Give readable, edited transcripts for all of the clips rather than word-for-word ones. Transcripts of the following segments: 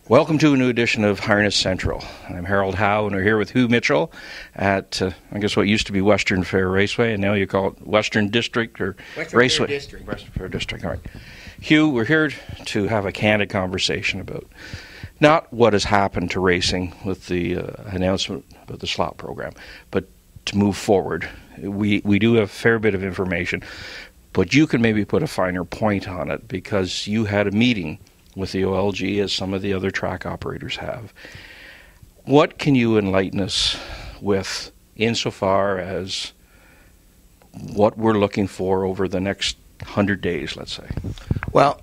Welcome to a new edition of Harness Central. I'm Harold Howe, and we're here with Hugh Mitchell at, I guess, what used to be Western Fair Raceway, and now you call it Western District or Western Raceway. Fair District. Western Fair District, all right. Hugh, we're here to have a candid conversation about not what has happened to racing with the announcement about the slot program, but to move forward. We do have a fair bit of information, but you can maybe put a finer point on it because you had a meeting with the OLG, as some of the other track operators have. What can you enlighten us with insofar as what we're looking for over the next 100 days, let's say? Well,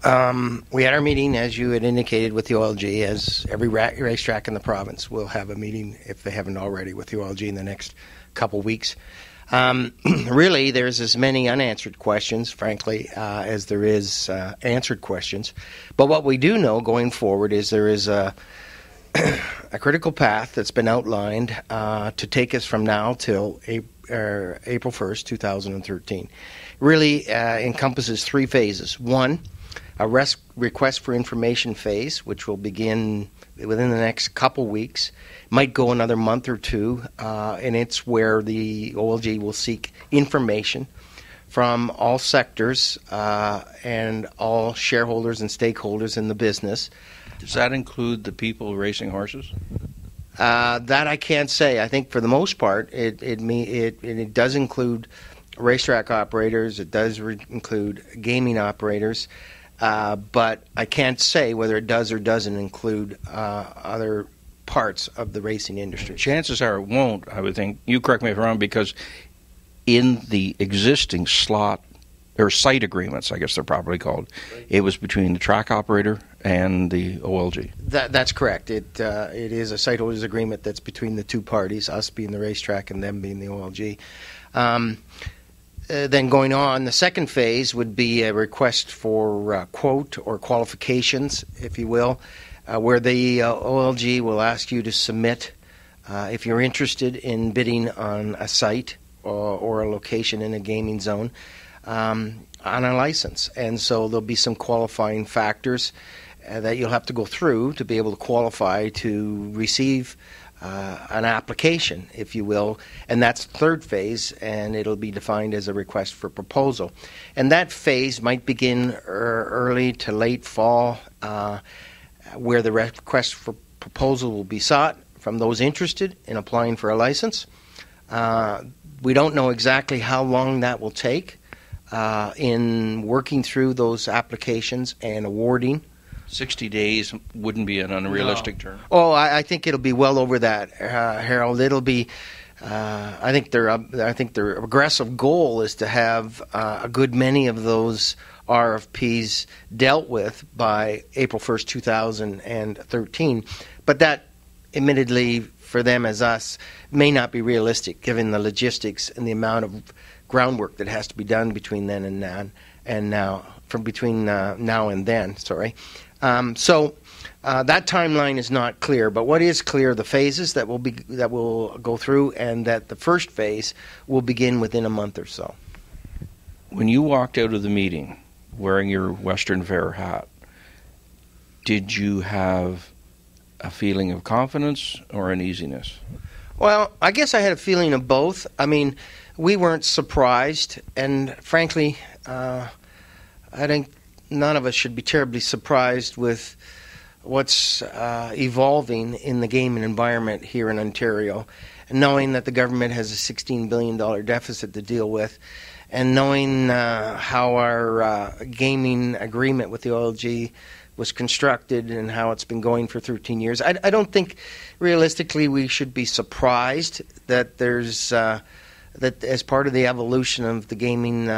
we had our meeting, as you had indicated, with the OLG, as every racetrack in the province will have a meeting, if they haven't already, with the OLG in the next couple weeks. Really, there's as many unanswered questions, frankly, as there is answered questions. But what we do know going forward is there is a critical path that's been outlined to take us from now till April 1st, 2013. Really encompasses three phases. One, a request for information phase, which will begin within the next couple weeks, might go another month or two, and it's where the OLG will seek information from all sectors and all shareholders and stakeholders in the business. Does that include the people racing horses? That I can't say. I think for the most part, it does include racetrack operators. It does include gaming operators. But I can't say whether it does or doesn't include other parts of the racing industry. Chances are it won't, I would think. You correct me if I'm wrong, because in the existing slot or site agreements, I guess they're properly called, it was between the track operator and the OLG. That's correct. It is a site holders agreement that's between the two parties, us being the racetrack and them being the OLG. Then going on, the second phase would be a request for quote or qualifications, if you will, where the OLG will ask you to submit, if you're interested in bidding on a site or a location in a gaming zone, on a license. And so there'll be some qualifying factors that you'll have to go through to be able to qualify to receive an application, if you will, and that's the third phase, and it'll be defined as a request for proposal. And that phase might begin early to late fall, where the request for proposal will be sought from those interested in applying for a license. We don't know exactly how long that will take in working through those applications and awarding. 60 days wouldn't be an unrealistic term. Oh, I think it'll be well over that, Harold. It'll be. I think their aggressive goal is to have a good many of those RFPs dealt with by April 1st, 2013. But that, admittedly, for them as us, may not be realistic, given the logistics and the amount of groundwork that has to be done between then and now, between now and then. Sorry. So that timeline is not clear, but what is clear, the phases that will go through, and that the first phase will begin within a month or so. When you walked out of the meeting wearing your Western Fair hat, did you have a feeling of confidence or uneasiness? Well, I guess I had a feeling of both. I mean, we weren't surprised, and frankly, I think none of us should be terribly surprised with what's evolving in the gaming environment here in Ontario, and knowing that the government has a $16 billion deficit to deal with, and knowing how our gaming agreement with the OLG was constructed and how it's been going for 13 years. I don't think realistically we should be surprised that there's that as part of the evolution of the gaming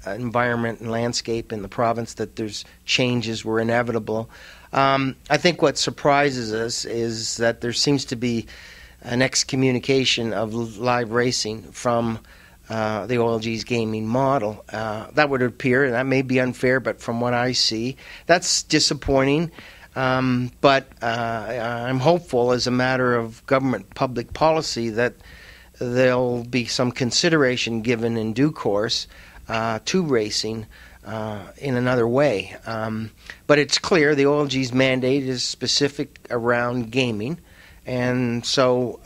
environment and landscape in the province, that there's changes were inevitable. I think what surprises us is that there seems to be an excommunication of live racing from the OLG's gaming model. That would appear, and that may be unfair, but from what I see, that's disappointing. But I'm hopeful, as a matter of government public policy, that there'll be some consideration given in due course to racing in another way. But it's clear the OLG's mandate is specific around gaming, and so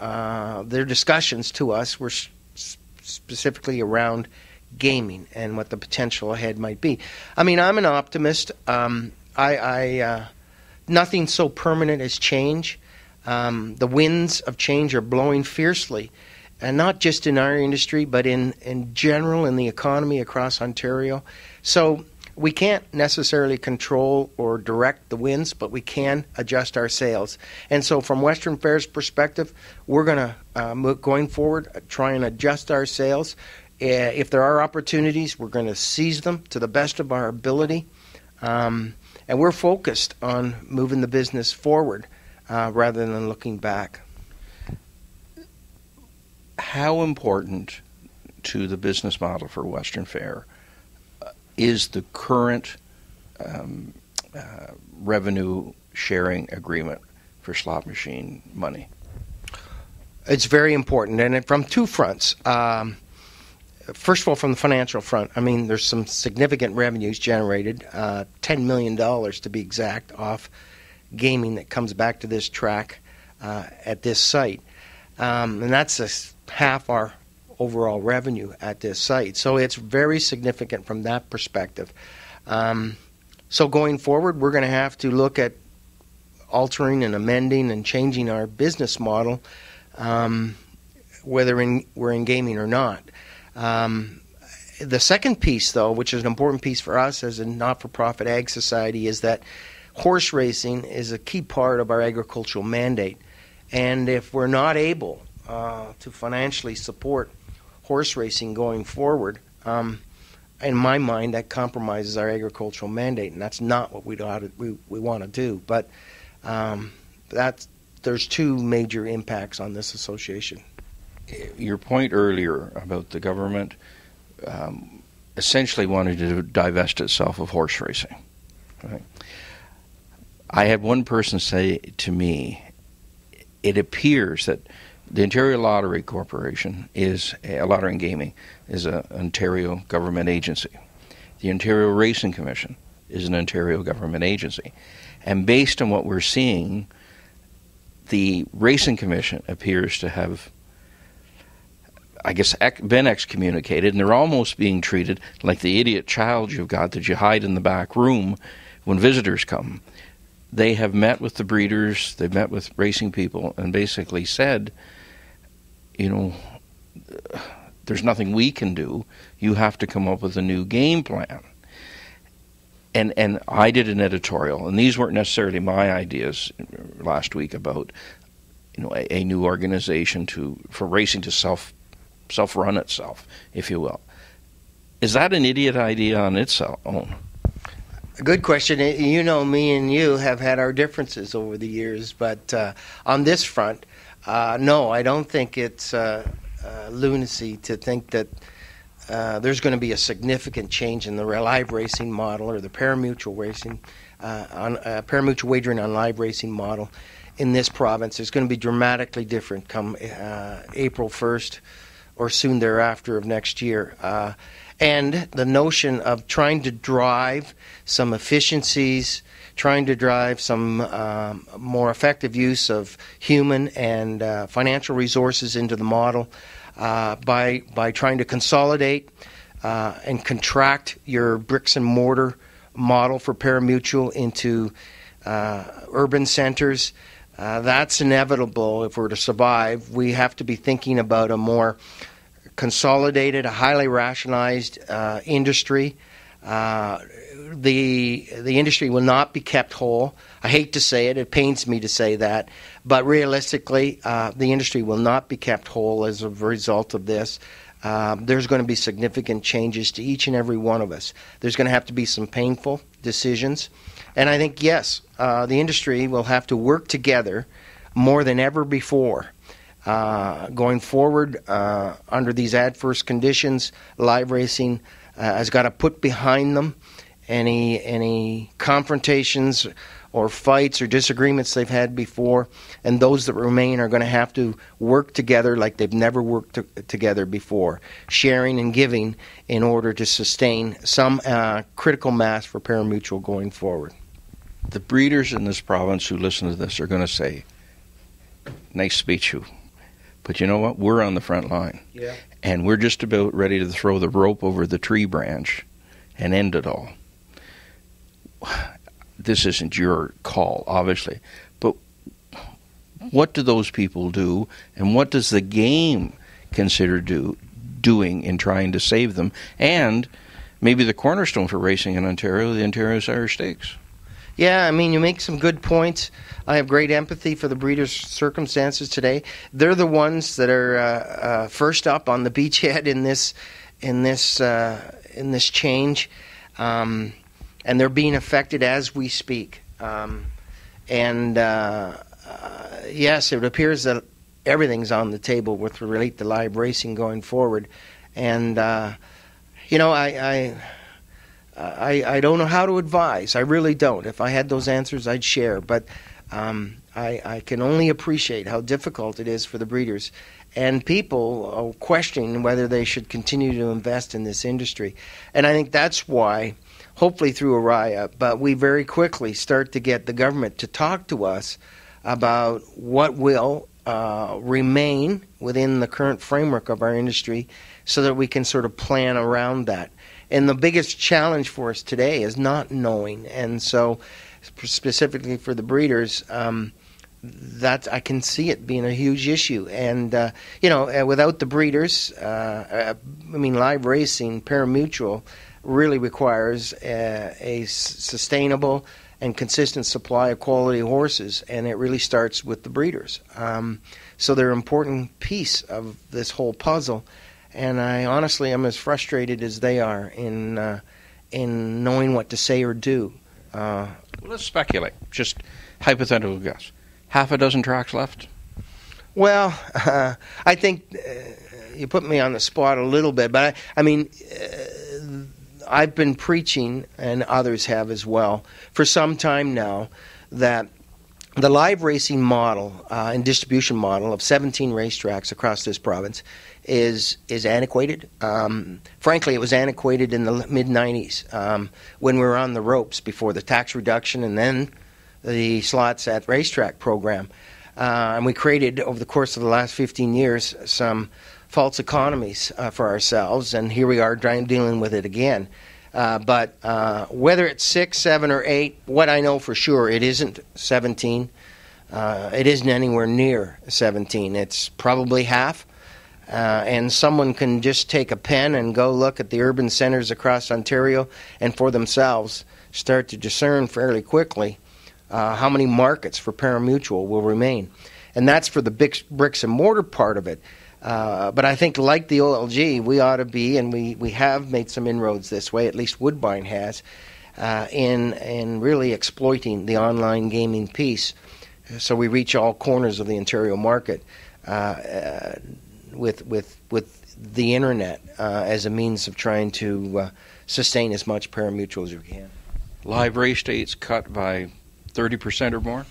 their discussions to us were specifically around gaming and what the potential ahead might be. I mean, I'm an optimist. Nothing so permanent as change. The winds of change are blowing fiercely, and not just in our industry, but in general in the economy across Ontario. So we can't necessarily control or direct the winds, but we can adjust our sails. And so from Western Fair's perspective, we're going to, going forward, try and adjust our sails. If there are opportunities, we're going to seize them to the best of our ability. And we're focused on moving the business forward rather than looking back. How important to the business model for Western Fair is the current revenue sharing agreement for slot machine money? It's very important, and from two fronts. First of all, from the financial front, I mean, there's some significant revenues generated, $10 million to be exact, off gaming that comes back to this track at this site. And that's half our overall revenue at this site. So it's very significant from that perspective. So going forward, we're going to have to look at altering and amending and changing our business model, whether we're in gaming or not. The second piece, though, which is an important piece for us as a not-for-profit ag society, is that horse racing is a key part of our agricultural mandate. And if we're not able to financially support horse racing going forward, in my mind, that compromises our agricultural mandate, and that's not what we want to do. But there's two major impacts on this association. Your point earlier about the government essentially wanted to divest itself of horse racing. Right? I had one person say to me, it appears that the Ontario Lottery Corporation is Lottery and Gaming is an Ontario government agency. The Ontario Racing Commission is an Ontario government agency. And based on what we're seeing, the Racing Commission appears to have, I guess, been excommunicated, and they're almost being treated like the idiot child you've got that you hide in the back room when visitors come. They have met with the breeders, they've met with racing people, and basically said, you know, there's nothing we can do. You have to come up with a new game plan. And I did an editorial, and these weren't necessarily my ideas last week about, you know, a new organization for racing to self-run itself, if you will. Is that an idiot idea on its own? A good question. You know, me and you have had our differences over the years, but on this front, no, I don't think it's lunacy to think that there's going to be a significant change in the live racing model or the pari-mutuel racing, pari-mutuel wagering on live racing model in this province. It's going to be dramatically different come April 1st or soon thereafter of next year. And the notion of trying to drive some efficiencies, trying to drive some more effective use of human and financial resources into the model by trying to consolidate and contract your bricks and mortar model for pari-mutuel into urban centers. That's inevitable if we're to survive. We have to be thinking about a more consolidated, a highly rationalized industry. The industry will not be kept whole. I hate to say it. It pains me to say that. But realistically, the industry will not be kept whole as a result of this. There's going to be significant changes to each and every one of us. There's going to have to be some painful decisions. And I think, yes, the industry will have to work together more than ever before. Going forward, under these adverse conditions, live racing has got to put behind them any confrontations or fights or disagreements they've had before, and those that remain are going to have to work together like they've never worked together before, sharing and giving in order to sustain some critical mass for parimutuel going forward. The breeders in this province who listen to this are going to say, nice speech, Hugh, but you know what? We're on the front line. Yeah. And we're just about ready to throw the rope over the tree branch and end it all. This isn't your call, obviously, but what do those people do, and what does the game consider doing in trying to save them, and maybe the cornerstone for racing in Ontario, the Ontario Irish Stakes? Yeah, I mean, you make some good points. I have great empathy for the breeders' circumstances today. They're the ones that are first up on the beachhead in this change, and they're being affected as we speak. Yes, it appears that everything's on the table with relate to live racing going forward, and I don't know how to advise. I really don't. If I had those answers, I'd share. But I can only appreciate how difficult it is for the breeders. And people are questioning whether they should continue to invest in this industry. And I think that's why, hopefully through Araya, but we very quickly start to get the government to talk to us about what will remain within the current framework of our industry so that we can sort of plan around that. And the biggest challenge for us today is not knowing. And so specifically for the breeders, that I can see it being a huge issue. And, without the breeders, live racing, parimutuel, really requires a sustainable and consistent supply of quality horses, and it really starts with the breeders. So they're an important piece of this whole puzzle. And I honestly am as frustrated as they are in knowing what to say or do. Well, let's speculate. Just hypothetical guess. Half a dozen tracks left? Well, I think you put me on the spot a little bit, but I've been preaching, and others have as well, for some time now, that the live racing model and distribution model of 17 racetracks across this province is antiquated. Frankly, it was antiquated in the mid-'90s when we were on the ropes before the tax reduction and then the slots at racetrack program. And we created, over the course of the last 15 years, some false economies for ourselves, and here we are dealing with it again. But whether it's 6, 7, or 8, what I know for sure, it isn't 17. It isn't anywhere near 17. It's probably half. And someone can just take a pen and go look at the urban centres across Ontario and for themselves start to discern fairly quickly how many markets for parimutuel will remain. And that's for the big bricks and mortar part of it. But I think, like the OLG, we ought to be, and we have made some inroads this way, at least Woodbine has, in really exploiting the online gaming piece so we reach all corners of the Ontario market with the internet as a means of trying to sustain as much parimutuel as we can. Live race dates cut by 30% or more?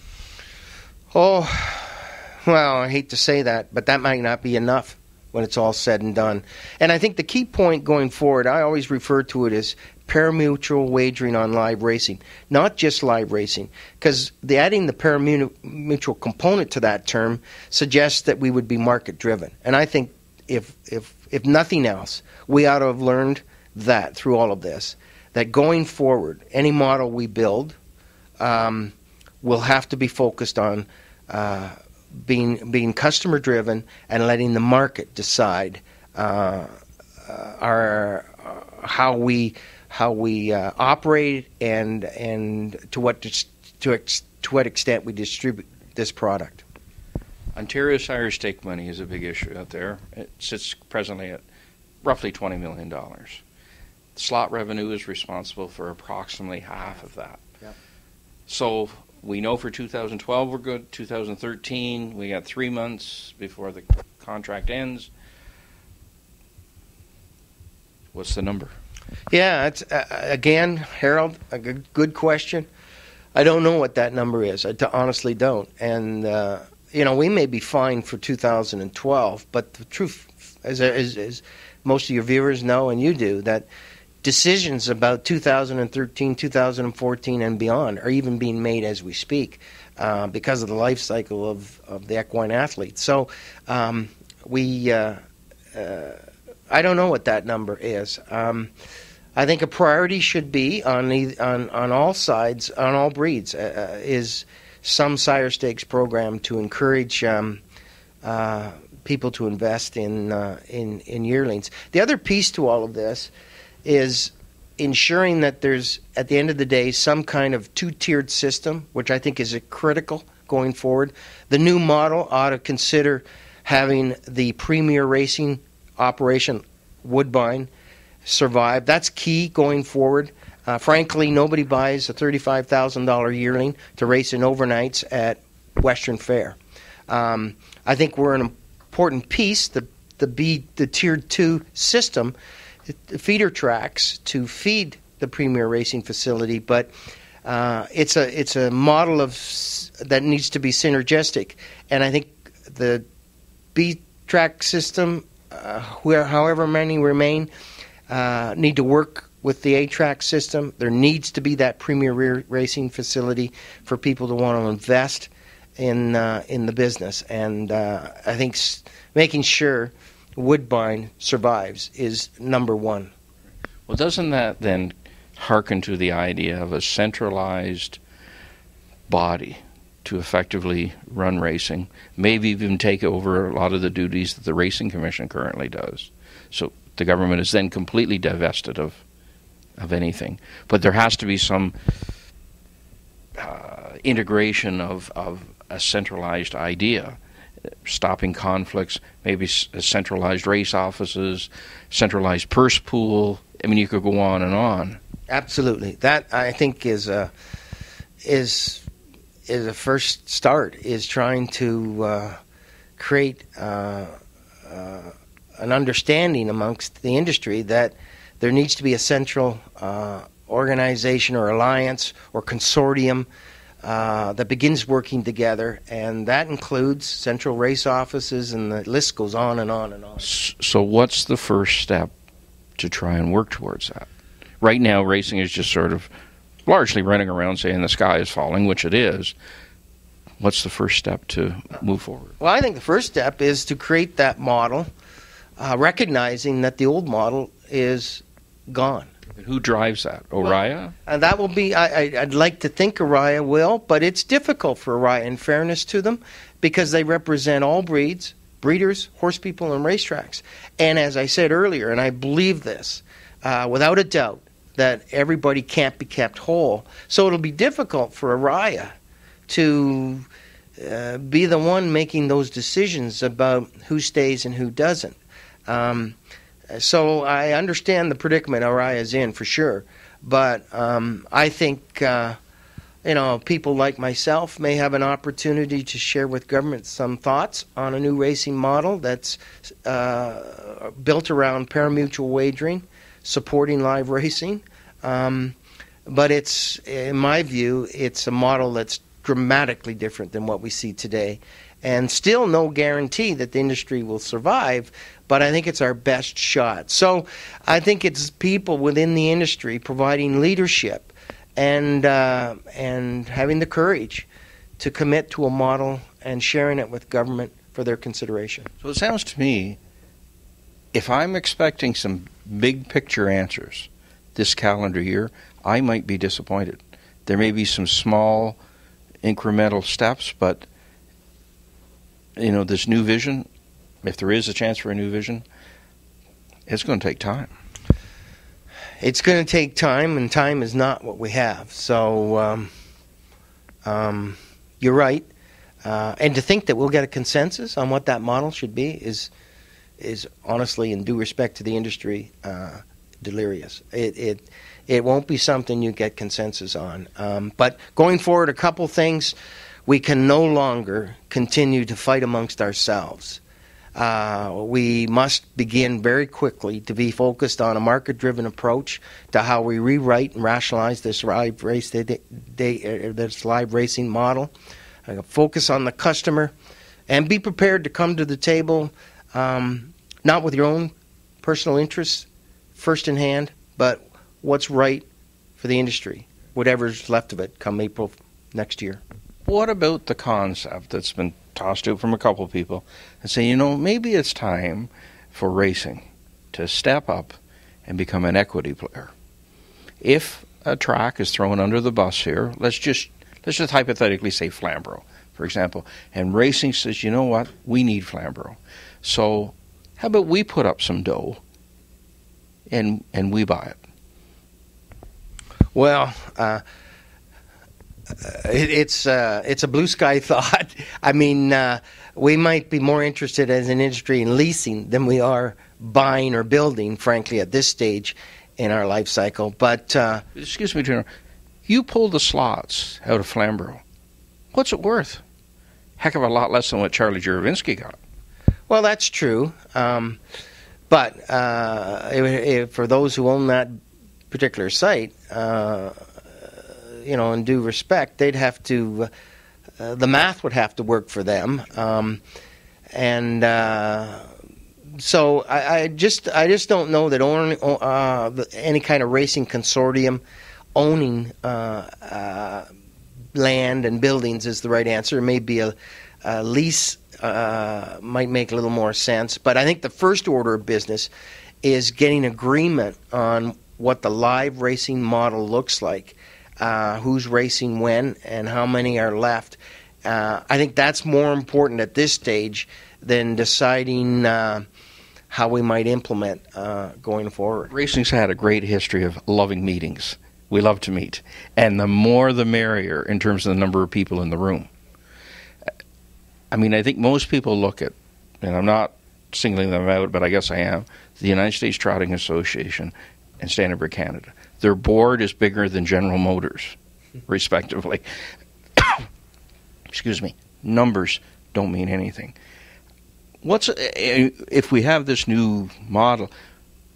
Oh, well, I hate to say that, but that might not be enough when it's all said and done. And I think the key point going forward, I always refer to it as parimutuel wagering on live racing, not just live racing, because adding the parimutuel component to that term suggests that we would be market-driven. And I think if nothing else, we ought to have learned that through all of this, that going forward, any model we build will have to be focused on being customer driven and letting the market decide how we operate and to what extent we distribute this product. Ontario's Irish stake money is a big issue out there. It sits presently at roughly $20 million. The slot revenue is responsible for approximately half of that. Yep. So we know for 2012 we're good. 2013, we got 3 months before the contract ends. What's the number? Yeah, it's again, Harold, a good question. I don't know what that number is. I honestly don't. And we may be fine for 2012, but the truth, as most of your viewers know, and you do, that decisions about 2013, 2014, and beyond are even being made as we speak because of the life cycle of the equine athlete. So I don't know what that number is. I think a priority should be on all sides, on all breeds, is some sire stakes program to encourage people to invest in yearlings. The other piece to all of this is ensuring that there's, at the end of the day, some kind of two-tiered system, which I think is critical going forward. The new model ought to consider having the premier racing operation, Woodbine, survive. That's key going forward. Frankly, nobody buys a $35,000 yearling to race in overnights at Western Fair. I think we're an important piece, the Tier 2 system, the feeder tracks to feed the premier racing facility, but it's a model that needs to be synergistic. And I think the B track system, however many remain, need to work with the A-track system. There needs to be that premier racing facility for people to want to invest in the business. And I think making sure Woodbine survives is number one. Well, doesn't that then hearken to the idea of a centralized body to effectively run racing, maybe even take over a lot of the duties that the Racing Commission currently does? So the government is then completely divested of anything. But there has to be some integration of a centralized idea, stopping conflicts, maybe centralized race offices, centralized purse pool. I mean, you could go on and on. Absolutely. That, I think, is a first start, is trying to create an understanding amongst the industry that there needs to be a central organization or alliance or consortium that begins working together, and that includes central race offices, and the list goes on and on and on. So what's the first step to try and work towards that? Right now, racing is just sort of largely running around saying the sky is falling, which it is. What's the first step to move forward? Well, I think the first step is to create that model, recognizing that the old model is gone. And who drives that? Oriya? And that will be, I'd like to think Oriya will, but it's difficult for Oriya, in fairness to them, because they represent all breeds, breeders, horse people, and racetracks. And as I said earlier, and I believe this, without a doubt, that everybody can't be kept whole. So it'll be difficult for Oriya to be the one making those decisions about who stays and who doesn't. So I understand the predicament Oriya is in, for sure. But I think people like myself may have an opportunity to share with government some thoughts on a new racing model that's built around parimutuel wagering, supporting live racing. But it's, in my view, it's a model that's dramatically different than what we see today. And still no guarantee that the industry will survive, but I think it's our best shot. So I think it's people within the industry providing leadership and having the courage to commit to a model and sharing it with government for their consideration. So it sounds to me, if I'm expecting some big picture answers this calendar year, I might be disappointed. There may be some small incremental steps, but this new vision, if there is a chance for a new vision, it's going to take time. It's going to take time, and time is not what we have. So you're right. And to think that we'll get a consensus on what that model should be is honestly, in due respect to the industry, delirious. It won't be something you get consensus on. But going forward, a couple things. We can no longer continue to fight amongst ourselves. We must begin very quickly to be focused on a market-driven approach to how we rewrite and rationalize this live racing model. Focus on the customer, and be prepared to come to the table not with your own personal interests first in hand, but what's right for the industry, whatever's left of it come April next year. What about the concept that's been tossed out from a couple of people and say, maybe it's time for racing to step up and become an equity player? If a track is thrown under the bus here, let's just hypothetically say Flamborough, for example, and racing says, you know what, we need Flamborough. So how about we put up some dough and we buy it? Well, it's a blue sky thought. I mean, we might be more interested as an industry in leasing than we are buying or building, frankly, at this stage in our life cycle. But excuse me, General, you pulled the slots out of Flamborough. What's it worth? Heck of a lot less than what Charlie Juravinski got. Well, that's true. But for those who own that particular site, in due respect, they'd have to, the math would have to work for them. So I just don't know that any kind of racing consortium owning land and buildings is the right answer. Maybe a lease might make a little more sense. But I think the first order of business is getting agreement on what the live racing model looks like, who's racing when, and how many are left. I think that's more important at this stage than deciding how we might implement going forward. Racing's had a great history of loving meetings. We love to meet. And the more the merrier in terms of the number of people in the room. I mean, I think most people look at, and I'm not singling them out, but I guess I am, the United States Trotting Association and Standardbred Canada. Their board is bigger than General Motors, respectively. Excuse me. Numbers don't mean anything. If we have this new model,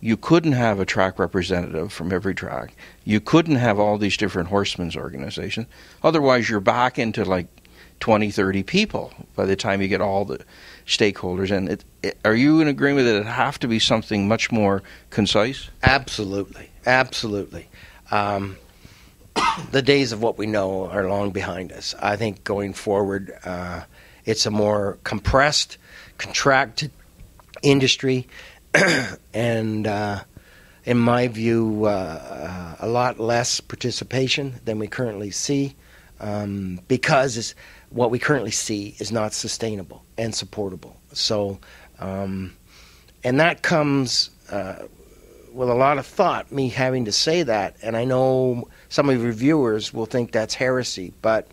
you couldn't have a track representative from every track. You couldn't have all these different horsemen's organizations. Otherwise, you're back into like 20, 30 people by the time you get all the stakeholders. And are you in agreement that it have to be something much more concise? Absolutely. Absolutely. The days of what we know are long behind us. I think going forward, it's a more compressed, contracted industry, and in my view, a lot less participation than we currently see, because what we currently see is not sustainable and supportable. So, and that comes with a lot of thought, me having to say that, and I know some of your viewers will think that's heresy, but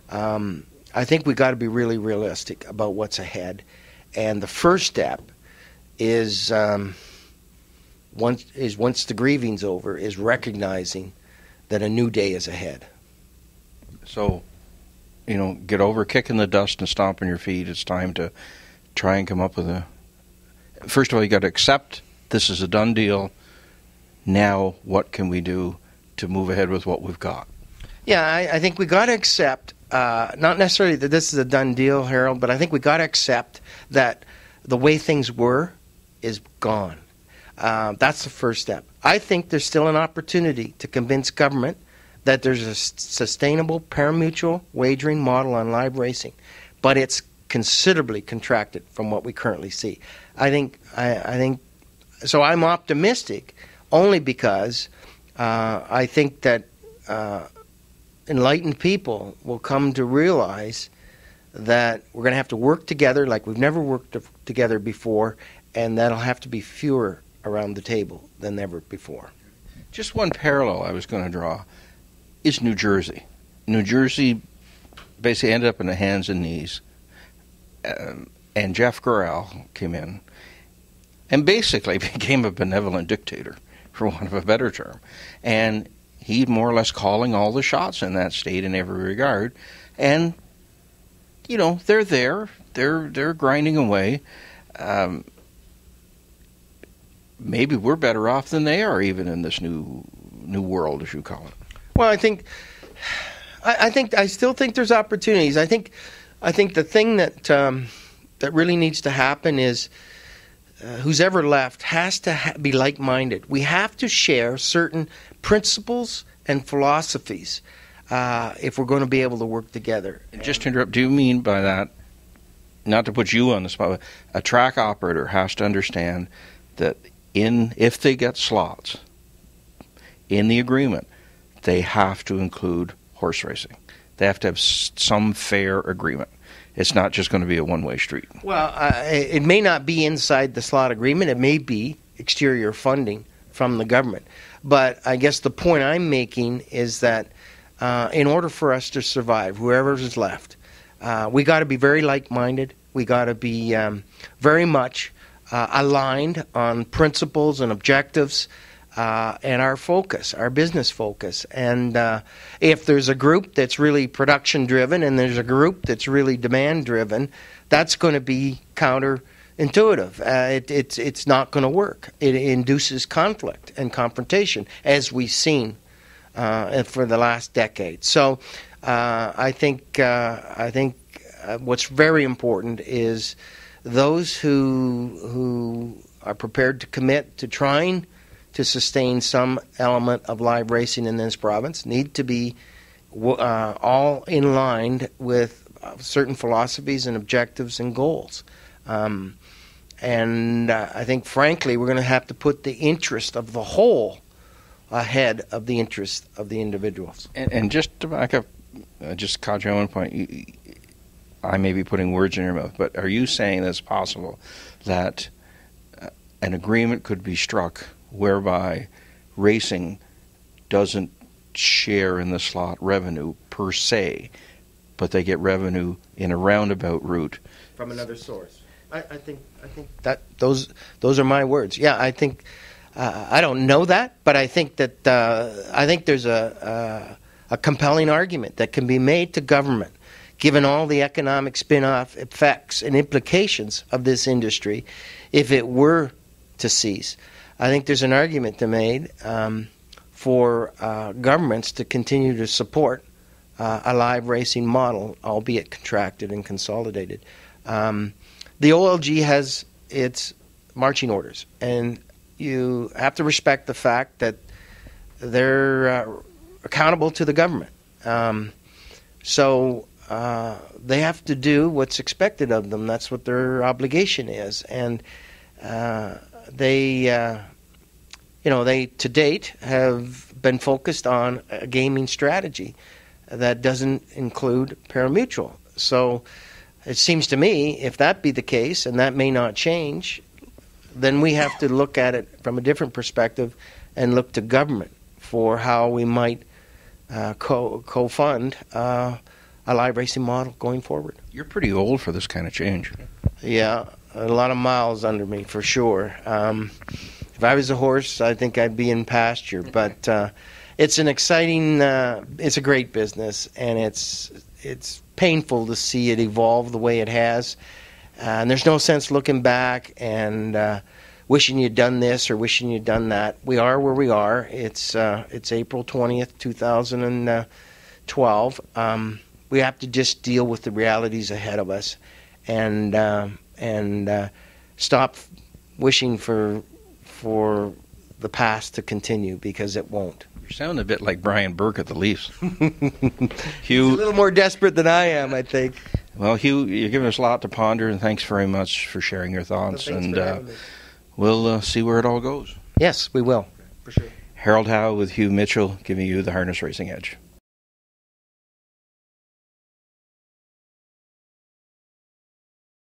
I think we got to be really realistic about what's ahead. And the first step is once the grieving's over, is recognizing that a new day is ahead. So, get over kicking the dust and stomping your feet. It's time to try and come up with first of all, you got to accept this is a done deal. Now, what can we do to move ahead with what we've got? Yeah, I think we got to accept, not necessarily that this is a done deal, Harold, but I think we got to accept that the way things were is gone. That's the first step. I think there's still an opportunity to convince government that there's a sustainable parimutuel wagering model on live racing, but it's considerably contracted from what we currently see. I think so. I'm optimistic only because I think that enlightened people will come to realize that we're going to have to work together like we've never worked together before, and that'll have to be fewer around the table than ever before. Just one parallel I was going to draw is New Jersey. New Jersey basically ended up in the hands and knees, and Jeff Gurrell came in and basically became a benevolent dictator, for want of a better term. And he's more or less calling all the shots in that state in every regard. And, they're there. They're grinding away. maybe we're better off than they are, even in this new world, as you call it. Well, I still think there's opportunities. I think the thing that that really needs to happen is who's ever left has to be like-minded. We have to share certain principles and philosophies if we're going to be able to work together. Just to interrupt, do you mean by that, not to put you on the spot, but a track operator has to understand that if they get slots in the agreement, they have to include horse racing. They have to have some fair agreement. It's not just going to be a one-way street. Well, it may not be inside the slot agreement. It may be exterior funding from the government. But I guess the point I'm making is that in order for us to survive, whoever is left, we got to be very like-minded. We got to be very much aligned on principles and objectives and our focus, our business focus. And if there's a group that's really production-driven and there's a group that's really demand-driven, that's going to be counterintuitive. It's not going to work. It induces conflict and confrontation, as we've seen for the last decade. So I think what's very important is those who are prepared to commit to trying to sustain some element of live racing in this province need to be all in line with certain philosophies and objectives and goals. And I think, frankly, we're going to have to put the interest of the whole ahead of the interest of the individuals. And just to back up, just caught you on one point. I may be putting words in your mouth, but are you saying that it's possible that an agreement could be struck whereby racing doesn't share in the slot revenue per se, but they get revenue in a roundabout route from another source? I think that those are my words. Yeah, I think I don't know that, but I think that I think there's a compelling argument that can be made to government, given all the economic spin-off effects and implications of this industry, if it were to cease. I think there's an argument to be made for governments to continue to support a live racing model, albeit contracted and consolidated. The OLG has its marching orders, and you have to respect the fact that they're accountable to the government. So they have to do what's expected of them. That's what their obligation is. And they to date have been focused on a gaming strategy that doesn't include parimutuel. So it seems to me, if that be the case, and that may not change, then we have to look at it from a different perspective and look to government for how we might co-fund a live racing model going forward. You're pretty old for this kind of change. Yeah, a lot of miles under me for sure. If I was a horse, I think I'd be in pasture. But it's an exciting, it's a great business, and it's painful to see it evolve the way it has. And there's no sense looking back and wishing you'd done this or wishing you'd done that. We are where we are. It's April 20th, 2012. We have to just deal with the realities ahead of us and stop wishing for the past to continue, because it won't. You sound a bit like Brian Burke at the Leafs. Hugh, he's a little more desperate than I am, I think. Well, Hugh, you've given us a lot to ponder, and thanks very much for sharing your thoughts. Well, and we'll see where it all goes. Yes, we will, for sure. Harold Howe with Hugh Mitchell, giving you the Harness Racing Edge.